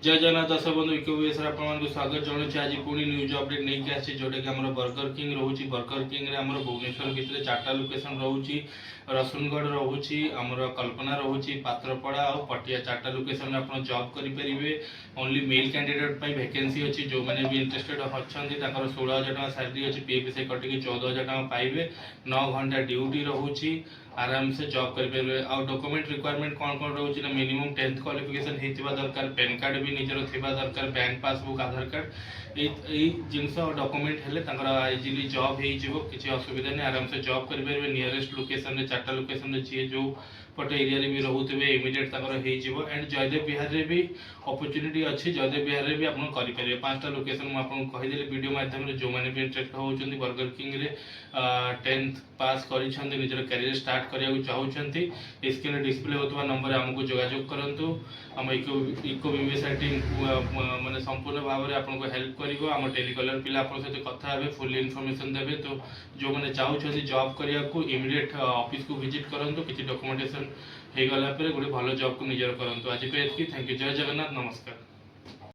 जय जगन्नाथ दर्शक बंधु इकोबीएस आपको स्वागत जनाऊँ आज पुणी न्यूज अपडेट नहीं आसी जोटा कि आम बर्गर किंग रोचे बर्गर किंग आम भुवनेश्वर भितर 4टा लोकेशन रोचे रसुनगढ़ रोचे आमर कल्पना रोचे पात्रपड़ा और पटिया 4टा लोकेशन आप जॉब करेंगे ओनली मेल कैंडिडेट वैकेंसी अच्छी जो मैंने भी इंटरेस्टेड अच्छा 16,000 सैलरी अच्छी पीएफ से कटिक 14,000 पाइबे 9 घंटा ड्यूटी रोचे आराम से जॉब करेंगे आउ डॉक्यूमेंट रिक्वायरमेंट कौन कौन रोचे ना मिनिमम 10th क्वालिफिकेशन होता दरकार पैन कार्ड भी निजर थिबा दरकार बैंक पासबुक आधार कार्ड यही जिनस डॉक्यूमेंट हेले इजिली जॉब हो किसी असुविधा नहीं आराम से जॉब करेंगे नियरेस्ट लोकेशन में 4टा लोकेशन जी जो पटे एरिया भी रोथे इमिडिएट एंड जयदेव विहार में भी अपॉर्चुनिटी अच्छी जयदेव विहार में भी आप करेंगे 5टा लोकेशन मुझे कहीदेली वीडियो माध्यम जो मैंने भी इंटरेस्ट होती बर्गर किंग रे 10th पास कर निजर कैरियर स्टार्ट करने चाहते स्क्रीन डिस्प्ले होता नंबर आमको जोगाजोग करूँ आम इकोबीएस टीम माने संपूर्ण भाव में आपको हेल्प कर टेलीकलर पिला सहित कथा हे फुल इनफॉरमेशन देवे तो जो मैंने चाहते जॉब करने को इमिडिएट ऑफिस को विजिट करूँ किसी डॉक्यूमेंटेशन हो गला गोटे भल जॉब को निजर करूँ आज पे थैंक यू जय जगन्नाथ नमस्कार।